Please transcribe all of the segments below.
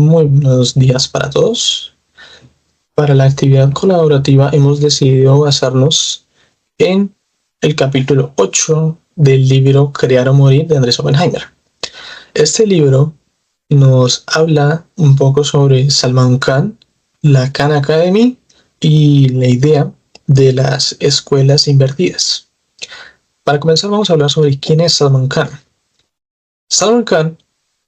Muy buenos días para todos. Para la actividad colaborativa hemos decidido basarnos en el capítulo 8 del libro Crear o Morir de Andrés Oppenheimer. Este libro nos habla un poco sobre Salman Khan, la Khan Academy y la idea de las escuelas invertidas. Para comenzar vamos a hablar sobre quién es Salman Khan. Salman Khan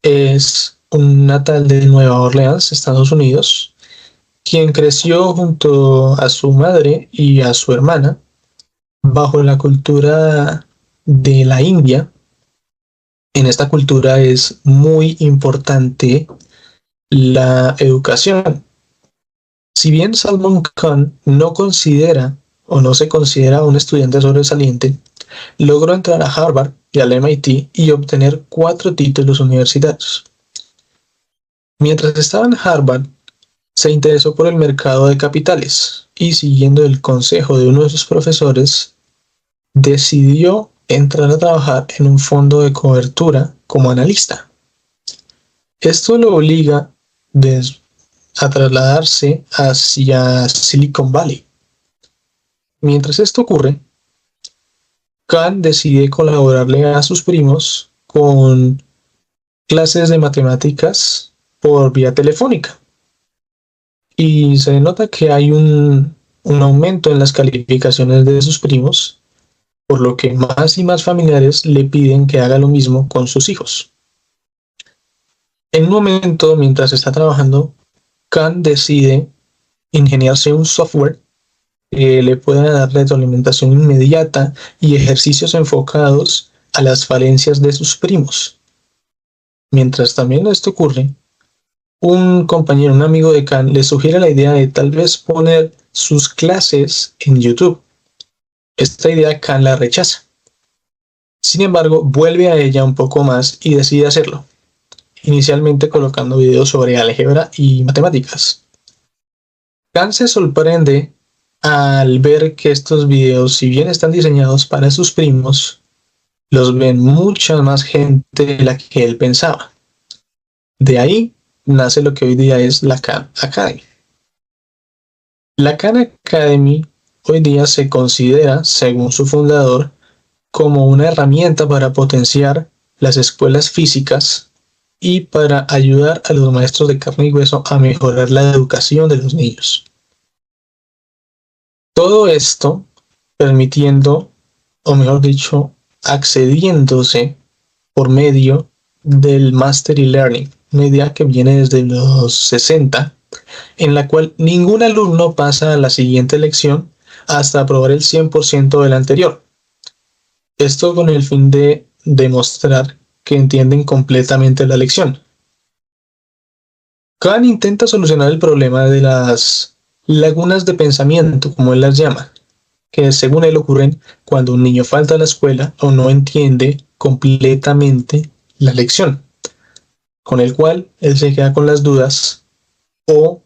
es un natal de Nueva Orleans, Estados Unidos, quien creció junto a su madre y a su hermana bajo la cultura de la India. En esta cultura es muy importante la educación. Si bien Salman Khan no considera o no se considera un estudiante sobresaliente, logró entrar a Harvard y al MIT y obtener 4 títulos universitarios. Mientras estaba en Harvard, se interesó por el mercado de capitales y, siguiendo el consejo de uno de sus profesores, decidió entrar a trabajar en un fondo de cobertura como analista. Esto lo obliga a trasladarse hacia Silicon Valley. Mientras esto ocurre, Khan decide colaborarle a sus primos con clases de matemáticas por vía telefónica. Y se nota que hay un aumento en las calificaciones de sus primos, por lo que más y más familiares le piden que haga lo mismo con sus hijos. En un momento, mientras está trabajando, Khan decide ingeniarse un software que le pueda dar retroalimentación inmediata y ejercicios enfocados a las falencias de sus primos. Mientras también esto ocurre, un compañero, un amigo de Khan, le sugiere la idea de tal vez poner sus clases en YouTube. Esta idea Khan la rechaza. Sin embargo, vuelve a ella un poco más y decide hacerlo, inicialmente colocando videos sobre álgebra y matemáticas. Khan se sorprende al ver que estos videos, si bien están diseñados para sus primos, los ven mucha más gente de la que él pensaba. De ahí nace lo que hoy día es la Khan Academy. La Khan Academy hoy día se considera, según su fundador, como una herramienta para potenciar las escuelas físicas y para ayudar a los maestros de carne y hueso a mejorar la educación de los niños. Todo esto permitiendo, o mejor dicho, accediéndose por medio del Master e-Learning, una idea que viene desde los 60, en la cual ningún alumno pasa a la siguiente lección hasta aprobar el 100% de la anterior. Esto con el fin de demostrar que entienden completamente la lección. Khan intenta solucionar el problema de las lagunas de pensamiento, como él las llama, que según él ocurren cuando un niño falta a la escuela o no entiende completamente la lección, con el cual él se queda con las dudas o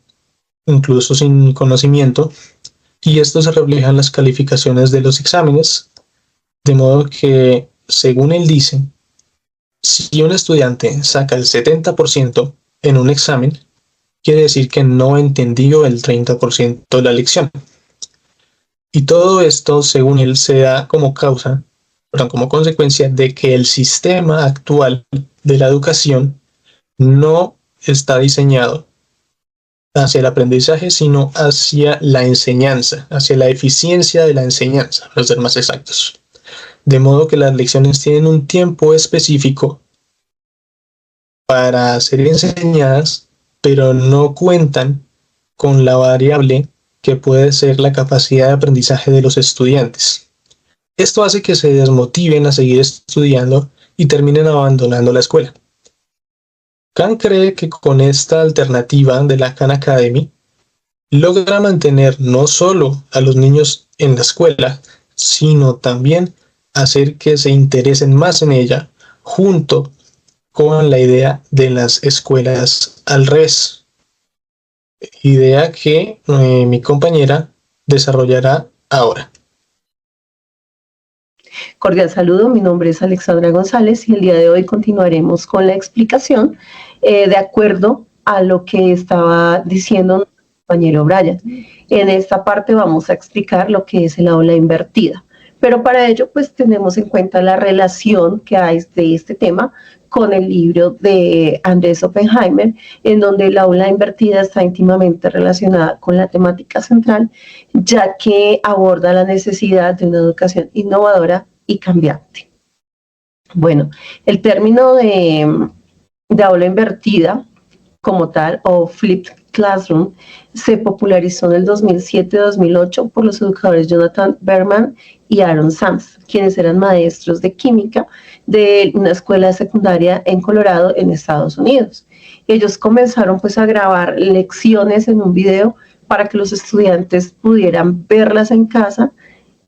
incluso sin conocimiento, y esto se refleja en las calificaciones de los exámenes, de modo que, según él dice, si un estudiante saca el 70% en un examen, quiere decir que no entendió el 30% de la lección. Y todo esto, según él, se da como consecuencia de que el sistema actual de la educación no está diseñado hacia el aprendizaje, sino hacia la enseñanza, hacia la eficiencia de la enseñanza, para ser más exactos. De modo que las lecciones tienen un tiempo específico para ser enseñadas, pero no cuentan con la variable que puede ser la capacidad de aprendizaje de los estudiantes. Esto hace que se desmotiven a seguir estudiando y terminen abandonando la escuela. Khan cree que con esta alternativa de la Khan Academy logra mantener no solo a los niños en la escuela, sino también hacer que se interesen más en ella, junto con la idea de las escuelas al revés. Idea que mi compañera desarrollará ahora. Cordial saludo, mi nombre es Alexandra González y el día de hoy continuaremos con la explicación de acuerdo a lo que estaba diciendo nuestro compañero Brian. En esta parte vamos a explicar lo que es el aula invertida. Pero para ello, pues tenemos en cuenta la relación que hay de este tema con el libro de Andrés Oppenheimer, en donde el aula invertida está íntimamente relacionada con la temática central, ya que aborda la necesidad de una educación innovadora y cambiante. Bueno, el término de aula invertida como tal, o flipped classroom, se popularizó en el 2007-2008 por los educadores Jonathan Berman y Aaron Sams, quienes eran maestros de química de una escuela secundaria en Colorado, en Estados Unidos. Ellos comenzaron pues a grabar lecciones en un video para que los estudiantes pudieran verlas en casa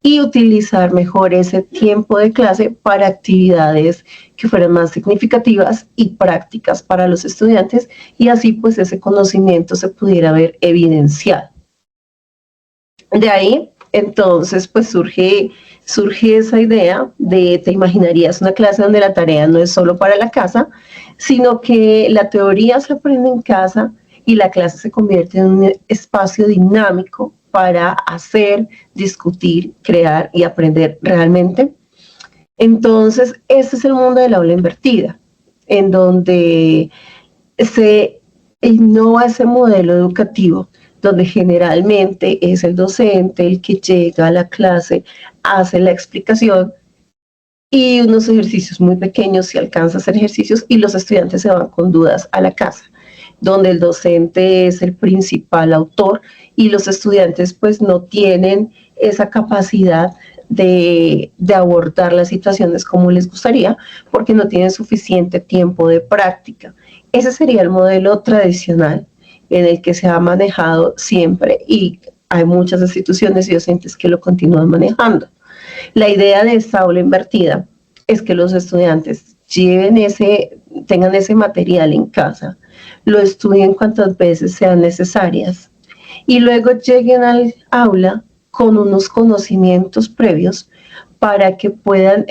y utilizar mejor ese tiempo de clase para actividades que fueran más significativas y prácticas para los estudiantes, y así pues ese conocimiento se pudiera ver evidenciado. De ahí entonces pues surge esa idea de, te imaginarías una clase donde la tarea no es solo para la casa, sino que la teoría se aprende en casa y la clase se convierte en un espacio dinámico para hacer, discutir, crear y aprender realmente. Entonces, este es el mundo del aula invertida, en donde se innova ese modelo educativo, donde generalmente es el docente el que llega a la clase, hace la explicación y unos ejercicios muy pequeños, si alcanza a hacer ejercicios, y los estudiantes se van con dudas a la casa, donde el docente es el principal autor y los estudiantes pues no tienen esa capacidad de abordar las situaciones como les gustaría, porque no tienen suficiente tiempo de práctica. Ese sería el modelo tradicional en el que se ha manejado siempre, y hay muchas instituciones y docentes que lo continúan manejando. La idea de esta aula invertida es que los estudiantes tengan ese material en casa, lo estudien cuantas veces sean necesarias y luego lleguen al aula con unos conocimientos previos para que puedan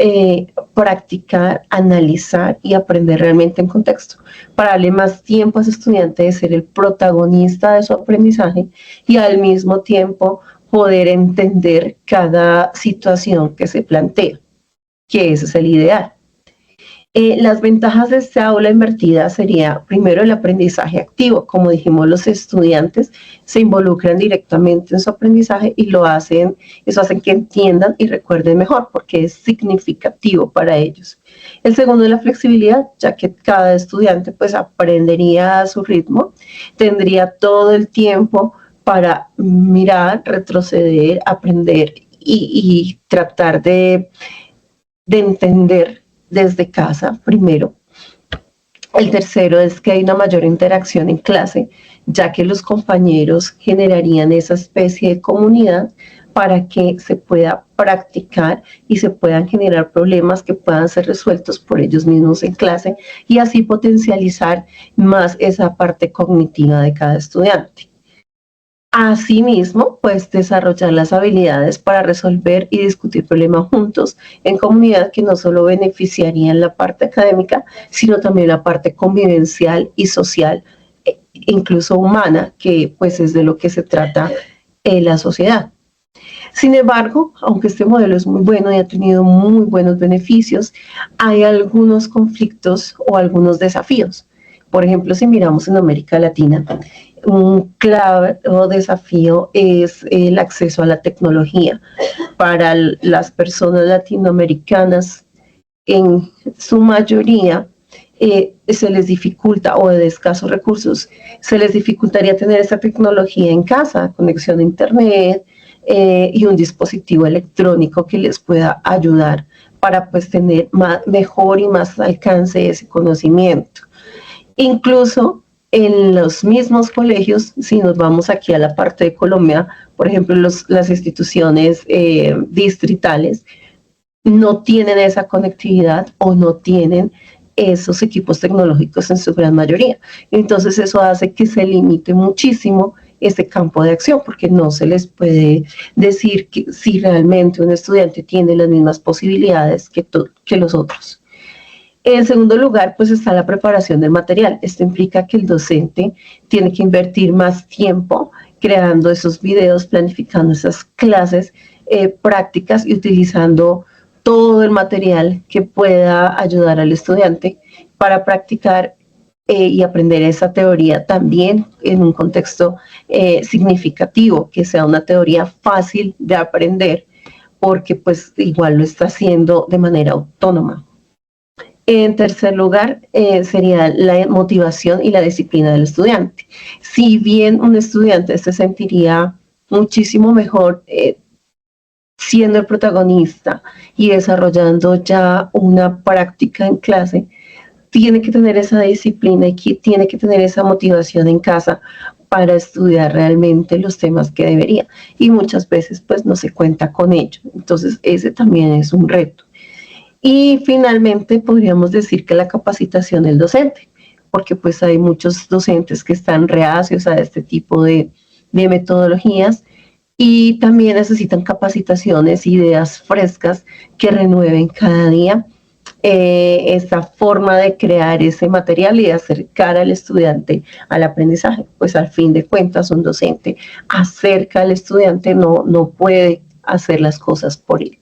practicar, analizar y aprender realmente en contexto, para darle más tiempo a ese estudiante de ser el protagonista de su aprendizaje y al mismo tiempo poder entender cada situación que se plantea, que ese es el ideal. Las ventajas de esta aula invertida sería, primero, el aprendizaje activo. Como dijimos, los estudiantes se involucran directamente en su aprendizaje y eso hacen que entiendan y recuerden mejor, porque es significativo para ellos. El segundo es la flexibilidad, ya que cada estudiante pues aprendería a su ritmo, tendría todo el tiempo para mirar, retroceder, aprender y tratar de entender desde casa primero. El tercero es que hay una mayor interacción en clase, ya que los compañeros generarían esa especie de comunidad para que se pueda practicar y se puedan generar problemas que puedan ser resueltos por ellos mismos en clase, y así potencializar más esa parte cognitiva de cada estudiante. Asimismo, pues desarrollar las habilidades para resolver y discutir problemas juntos en comunidad, que no solo beneficiarían la parte académica, sino también la parte convivencial y social, incluso humana, que pues es de lo que se trata la sociedad. Sin embargo, aunque este modelo es muy bueno y ha tenido muy buenos beneficios, hay algunos conflictos o algunos desafíos. Por ejemplo, si miramos en América Latina, un clave o desafío es el acceso a la tecnología. Para las personas latinoamericanas, en su mayoría, se les dificulta, o de escasos recursos, se les dificultaría tener esta tecnología en casa, conexión a internet y un dispositivo electrónico que les pueda ayudar para pues tener mejor y más alcance ese conocimiento. Incluso en los mismos colegios, si nos vamos aquí a la parte de Colombia, por ejemplo, las instituciones distritales no tienen esa conectividad o no tienen esos equipos tecnológicos en su gran mayoría. Entonces eso hace que se limite muchísimo este campo de acción, porque no se les puede decir que si realmente un estudiante tiene las mismas posibilidades que los otros. En segundo lugar, pues está la preparación del material. Esto implica que el docente tiene que invertir más tiempo creando esos videos, planificando esas clases prácticas y utilizando todo el material que pueda ayudar al estudiante para practicar y aprender esa teoría también en un contexto significativo, que sea una teoría fácil de aprender, porque pues igual lo está haciendo de manera autónoma. En tercer lugar, sería la motivación y la disciplina del estudiante. Si bien un estudiante se sentiría muchísimo mejor siendo el protagonista y desarrollando ya una práctica en clase, tiene que tener esa disciplina y tiene que tener esa motivación en casa para estudiar realmente los temas que debería. Y muchas veces pues no se cuenta con ello. Entonces ese también es un reto. Y finalmente podríamos decir que la capacitación del docente, porque pues hay muchos docentes que están reacios a este tipo de metodologías y también necesitan capacitaciones, ideas frescas que renueven cada día esta forma de crear ese material y de acercar al estudiante al aprendizaje. Pues al fin de cuentas un docente acerca al estudiante, no puede hacer las cosas por él.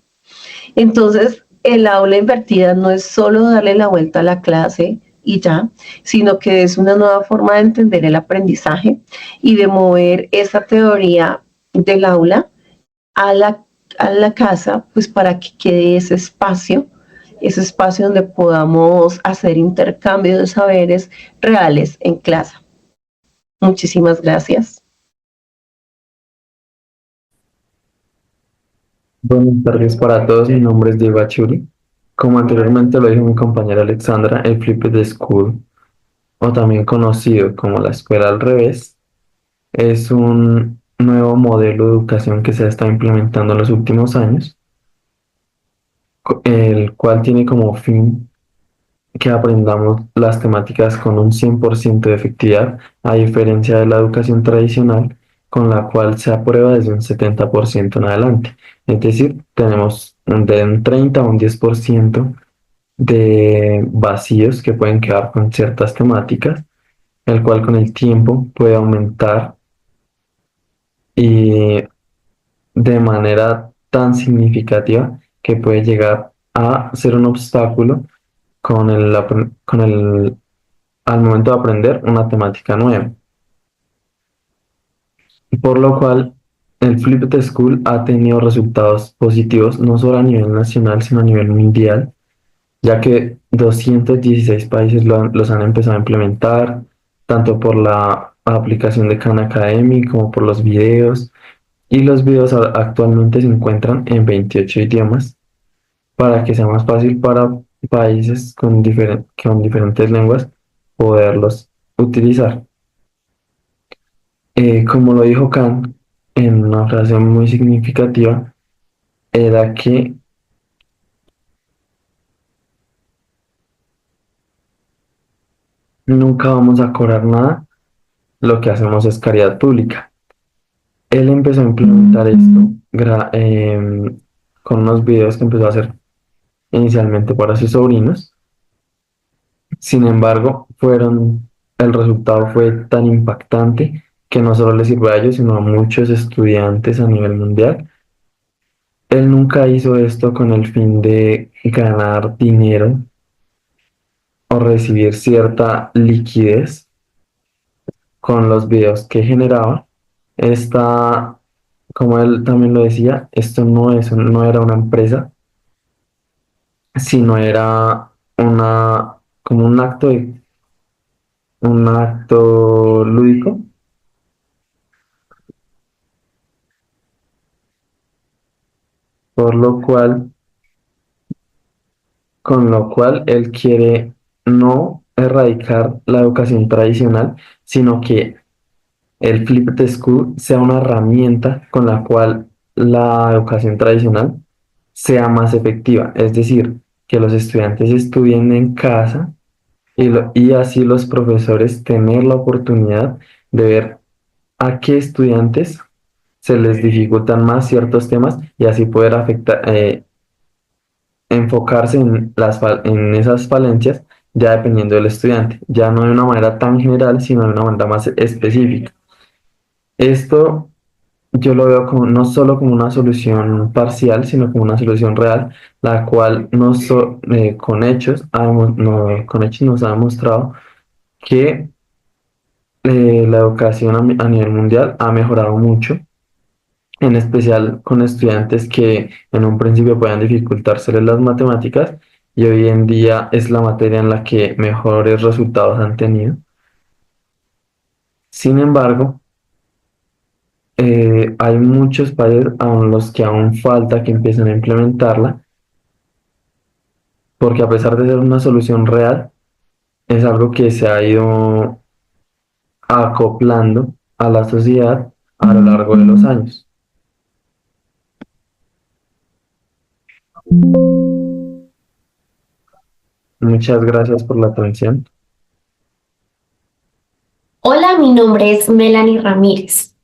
Entonces, el aula invertida no es solo darle la vuelta a la clase y ya, sino que es una nueva forma de entender el aprendizaje y de mover esa teoría del aula a la casa, pues para que quede ese espacio donde podamos hacer intercambio de saberes reales en clase. Muchísimas gracias. Buenas tardes para todos, mi nombre es Diego Achuri. Como anteriormente lo dijo mi compañera Alexandra, el Flipped School, o también conocido como la escuela al revés, es un nuevo modelo de educación que se ha estado implementando en los últimos años, el cual tiene como fin que aprendamos las temáticas con un 100% de efectividad, a diferencia de la educación tradicional, con la cual se aprueba desde un 70% en adelante. Es decir, tenemos de un 30 a un 10% de vacíos que pueden quedar con ciertas temáticas, el cual con el tiempo puede aumentar y de manera tan significativa que puede llegar a ser un obstáculo al momento de aprender una temática nueva. Por lo cual, el Flipped School ha tenido resultados positivos no solo a nivel nacional, sino a nivel mundial, ya que 216 países los han empezado a implementar, tanto por la aplicación de Khan Academy como por los videos, y los videos actualmente se encuentran en 28 idiomas para que sea más fácil para países con diferentes lenguas poderlos utilizar. Como lo dijo Kant en una frase muy significativa, era que nunca vamos a cobrar nada, lo que hacemos es caridad pública. Él empezó a implementar esto con unos videos que empezó a hacer inicialmente para sus sobrinos. Sin embargo, el resultado fue tan impactante que no solo les sirvió a ellos, sino a muchos estudiantes a nivel mundial. Él nunca hizo esto con el fin de ganar dinero o recibir cierta liquidez con los videos que generaba. Esta, como él también lo decía, esto no era una empresa, sino era como un acto lúdico, por lo cual, con lo cual él quiere no erradicar la educación tradicional, sino que el Flipped School sea una herramienta con la cual la educación tradicional sea más efectiva. Es decir, que los estudiantes estudien en casa y así los profesores tener la oportunidad de ver a qué estudiantes se les dificultan más ciertos temas y así poder enfocarse en esas falencias ya dependiendo del estudiante, ya no de una manera tan general, sino de una manera más específica. Esto yo lo veo como, no solo como una solución parcial, sino como una solución real, la cual con hechos, con hechos nos ha demostrado que la educación a nivel mundial ha mejorado mucho, en especial con estudiantes que en un principio puedan dificultárseles las matemáticas y hoy en día es la materia en la que mejores resultados han tenido. Sin embargo, hay muchos países a los que aún falta que empiecen a implementarla, porque a pesar de ser una solución real, es algo que se ha ido acoplando a la sociedad a lo largo de los años. Muchas gracias por la atención. Hola, mi nombre es Melanie Ramírez.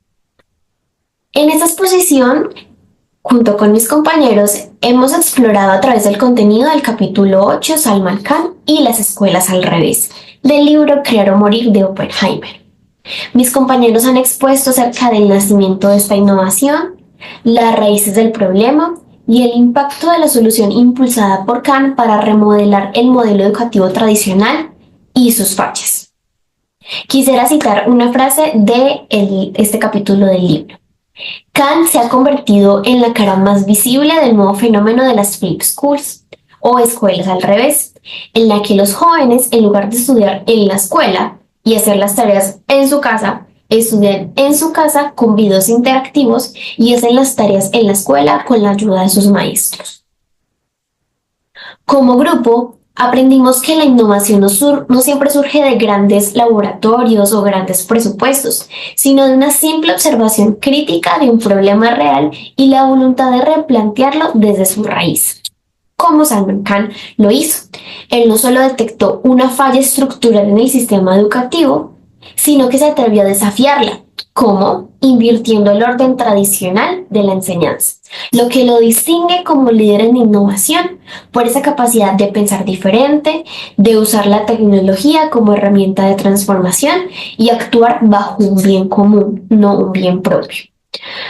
En esta exposición, junto con mis compañeros, hemos explorado a través del contenido del capítulo 8, Salman Khan y las escuelas al revés, del libro Crear o Morir de Oppenheimer. Mis compañeros han expuesto acerca del nacimiento de esta innovación, las raíces del problema y el impacto de la solución impulsada por Khan para remodelar el modelo educativo tradicional y sus fallas. Quisiera citar una frase de este capítulo del libro. Khan se ha convertido en la cara más visible del nuevo fenómeno de las flip schools, o escuelas al revés, en la que los jóvenes, en lugar de estudiar en la escuela y hacer las tareas en su casa, estudian en su casa con videos interactivos y hacen las tareas en la escuela con la ayuda de sus maestros. Como grupo, aprendimos que la innovación no siempre surge de grandes laboratorios o grandes presupuestos, sino de una simple observación crítica de un problema real y la voluntad de replantearlo desde su raíz. Como Salman Khan lo hizo. Él no solo detectó una falla estructural en el sistema educativo, sino que se atrevió a desafiarla, como invirtiendo el orden tradicional de la enseñanza, lo que lo distingue como líder en innovación por esa capacidad de pensar diferente, de usar la tecnología como herramienta de transformación y actuar bajo un bien común, no un bien propio.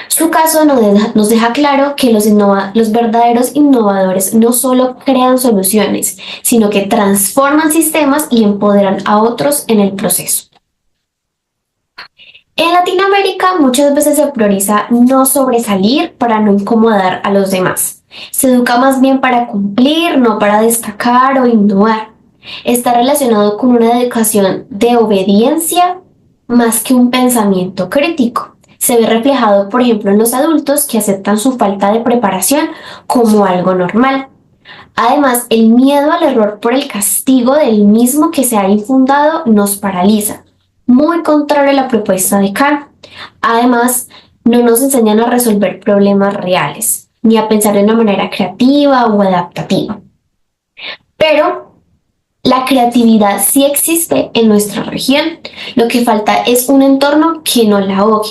Su caso nos deja claro que los verdaderos innovadores no solo crean soluciones, sino que transforman sistemas y empoderan a otros en el proceso. En Latinoamérica muchas veces se prioriza no sobresalir para no incomodar a los demás. Se educa más bien para cumplir, no para destacar o innovar. Está relacionado con una educación de obediencia más que un pensamiento crítico. Se ve reflejado, por ejemplo, en los adultos que aceptan su falta de preparación como algo normal. Además, el miedo al error por el castigo del mismo que se ha infundado nos paraliza. Muy contrario a la propuesta de Khan. Además, no nos enseñan a resolver problemas reales, ni a pensar de una manera creativa o adaptativa. Pero la creatividad sí existe en nuestra región. Lo que falta es un entorno que no la ahogue.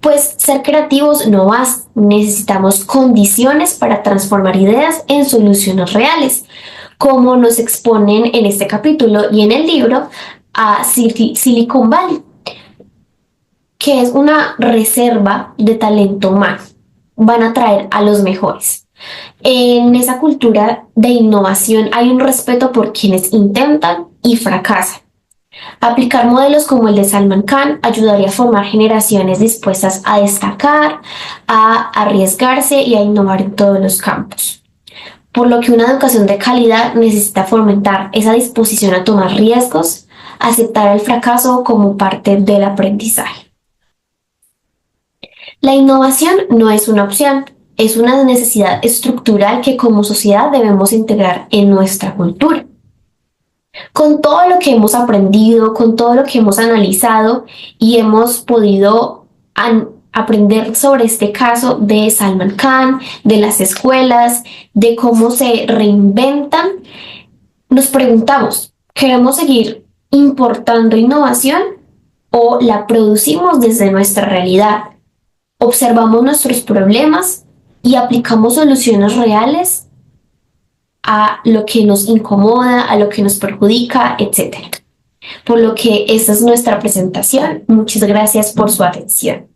Pues ser creativos no basta. Necesitamos condiciones para transformar ideas en soluciones reales, como nos exponen en este capítulo y en el libro a Silicon Valley, que es una reserva de talento humano. Van a traer a los mejores. En esa cultura de innovación hay un respeto por quienes intentan y fracasan. Aplicar modelos como el de Salman Khan ayudaría a formar generaciones dispuestas a destacar, a arriesgarse y a innovar en todos los campos. Por lo que una educación de calidad necesita fomentar esa disposición a tomar riesgos, aceptar el fracaso como parte del aprendizaje. La innovación no es una opción, es una necesidad estructural que como sociedad debemos integrar en nuestra cultura. Con todo lo que hemos aprendido, con todo lo que hemos analizado y hemos podido aprender sobre este caso de Salman Khan, de las escuelas, de cómo se reinventan, nos preguntamos, ¿queremos seguir importando innovación o la producimos desde nuestra realidad? ¿Observamos nuestros problemas y aplicamos soluciones reales? a lo que nos incomoda, a lo que nos perjudica, etc. Por lo que esta es nuestra presentación. Muchas gracias por su atención.